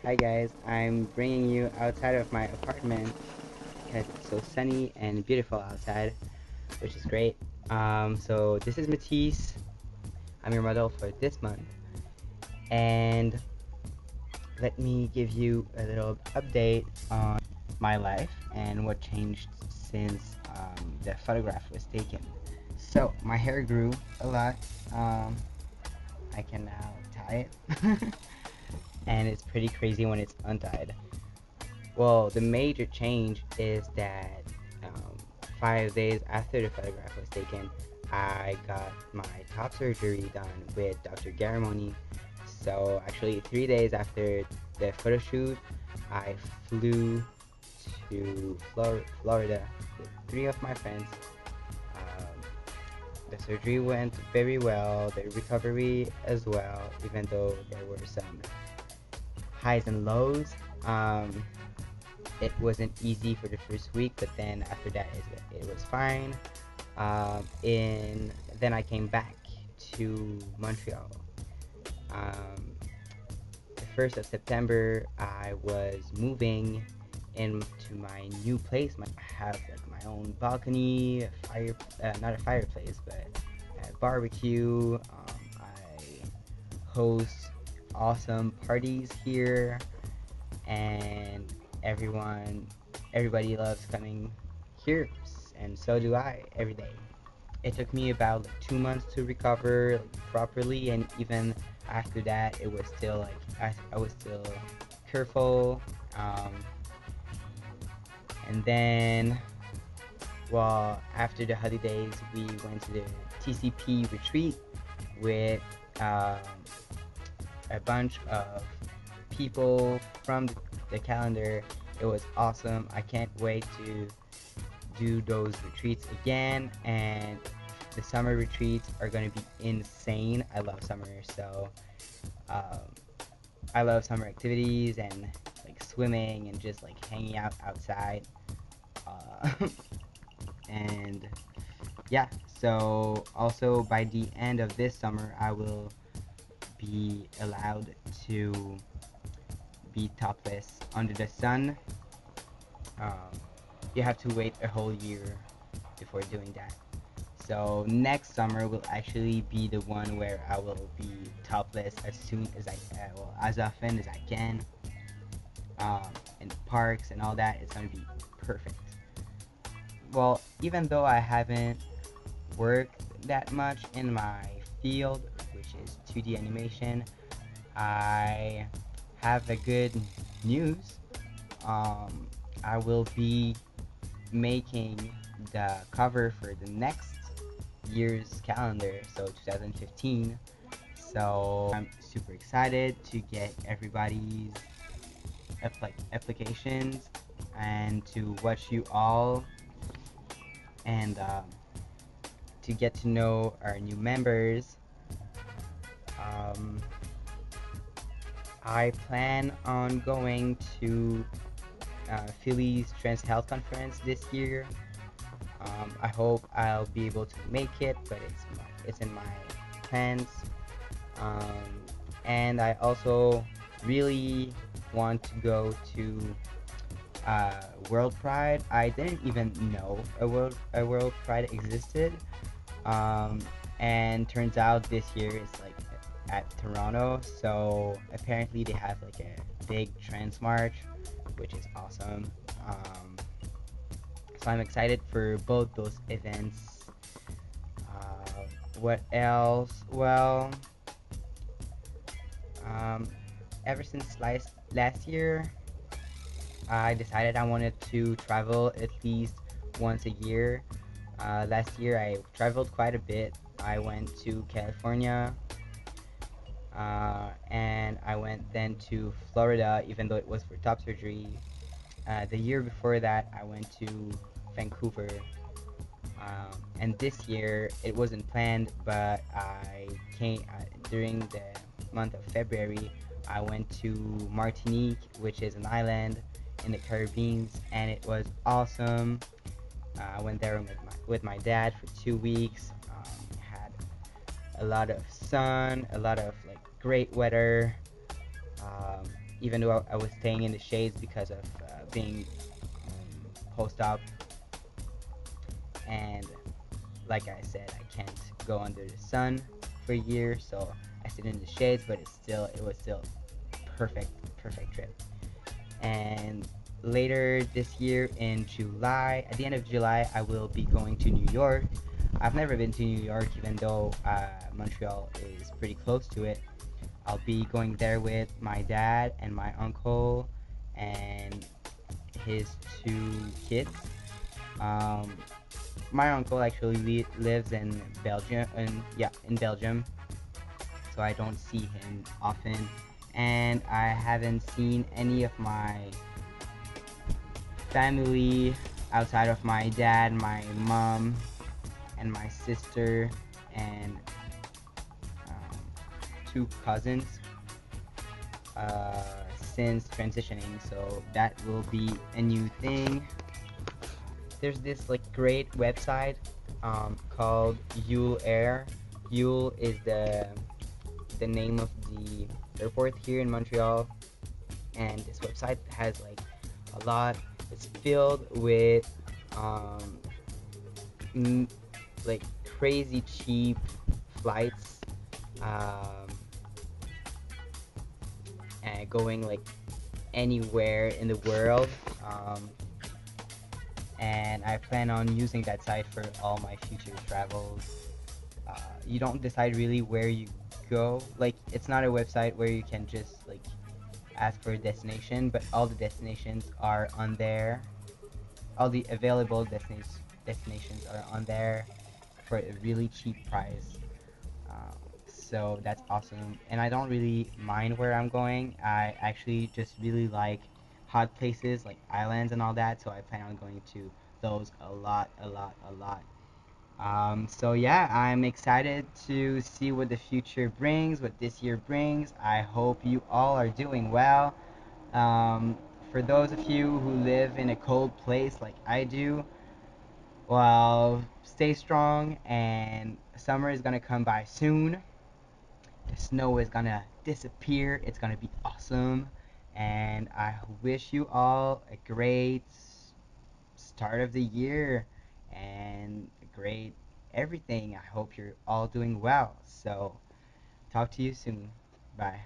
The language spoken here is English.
Hi guys, I'm bringing you outside of my apartment because it's so sunny and beautiful outside, which is great. So this is Matisse. I'm your model for this month, and let me give you a little update on my life and what changed since the photograph was taken. So my hair grew a lot. Um, I can now tie it, and it's pretty crazy when it's untied. Well, the major change is that 5 days after the photograph was taken, I got my top surgery done with Dr. Garamoni. So actually, 3 days after the photo shoot, I flew to Florida with three of my friends. Um, the surgery went very well, the recovery as well, even though there were some highs and lows. It wasn't easy for the first week, but then after that it was fine. In Then I came back to Montreal. Um, the 1st of September, I was moving into my new place. I have like my own balcony, a fire, not a fireplace, but a barbecue. I host awesome parties here, and everybody loves coming here, and so do I every day. It took me about like 2 months to recover like, properly, and even after that it was still like I was still careful. um, and then, well, after the holidays we went to the TCP retreat with um, a bunch of people from the calendar. It was awesome. I can't wait to do those retreats again, and the summer retreats are going to be insane. I love summer, so um, I love summer activities and like swimming and just like hanging out outside. Uh, and yeah, so also by the end of this summer, I will be allowed to be topless under the sun. Um, you have to wait a whole year before doing that. So next summer will actually be the one where I will be topless as soon as well, as often as I can. In parks and all that, it's gonna be perfect. Well, even though I haven't worked that much in my field, which is 2D animation, I have a good news. Um, I will be making the cover for the next year's calendar, so 2015. So I'm super excited to get everybody's applications and to watch you all, and to get to know our new members. Um, I plan on going to Philly's Trans Health Conference this year. I hope I'll be able to make it, but it's in my plans. Um, and I also really want to go to World Pride. I didn't even know a World Pride existed, um, and turns out this year it's like at Toronto. So apparently they have like a big trans march, which is awesome. So I'm excited for both those events. What else? Well, um, ever since last year, I decided I wanted to travel at least once a year. Last year I traveled quite a bit. I went to California, and I went then to Florida, even though it was for top surgery. The year before that, I went to Vancouver. And this year, it wasn't planned, but I came during the month of February. I went to Martinique, which is an island in the Caribbean, and it was awesome. I went there with my dad for 2 weeks. Had a lot of sun, a lot of like great weather. Um, even though I was staying in the shades because of being post-op, and like I said, I can't go under the sun for a year, so I stayed in the shades, but it was still perfect, perfect trip. And later this year in July, at the end of July, I will be going to New York. I've never been to New York, even though Montreal is pretty close to it. I'll be going there with my dad and my uncle and his two kids. Um, my uncle actually lives in Belgium, and yeah, in Belgium, so I don't see him often. And I haven't seen any of my family outside of my dad, my mom, and my sister, and um, two cousins uh, since transitioning. So that will be a new thing. There's this like great website called Yule Air. Yule is the name of the airport here in Montreal, and this website has like a lot. It's filled with um, m- like crazy cheap flights, um, and going like anywhere in the world. Um, and I plan on using that site for all my future travels. You don't decide really where you go. Like, it's not a website where you can just like ask for a destination, but all the destinations are on there. All the available destinations are on there for a really cheap price. So that's awesome. And I don't really mind where I'm going. I actually just really like hot places like islands and all that. So I plan on going to those a lot, a lot, a lot. So yeah, I'm excited to see what the future brings, what this year brings. I hope you all are doing well. For those of you who live in a cold place like I do, well, stay strong, and summer is gonna come by soon. The snow is gonna disappear. It's gonna be awesome. And I wish you all a great start of the year and a great everything. I hope you're all doing well. So, talk to you soon. Bye.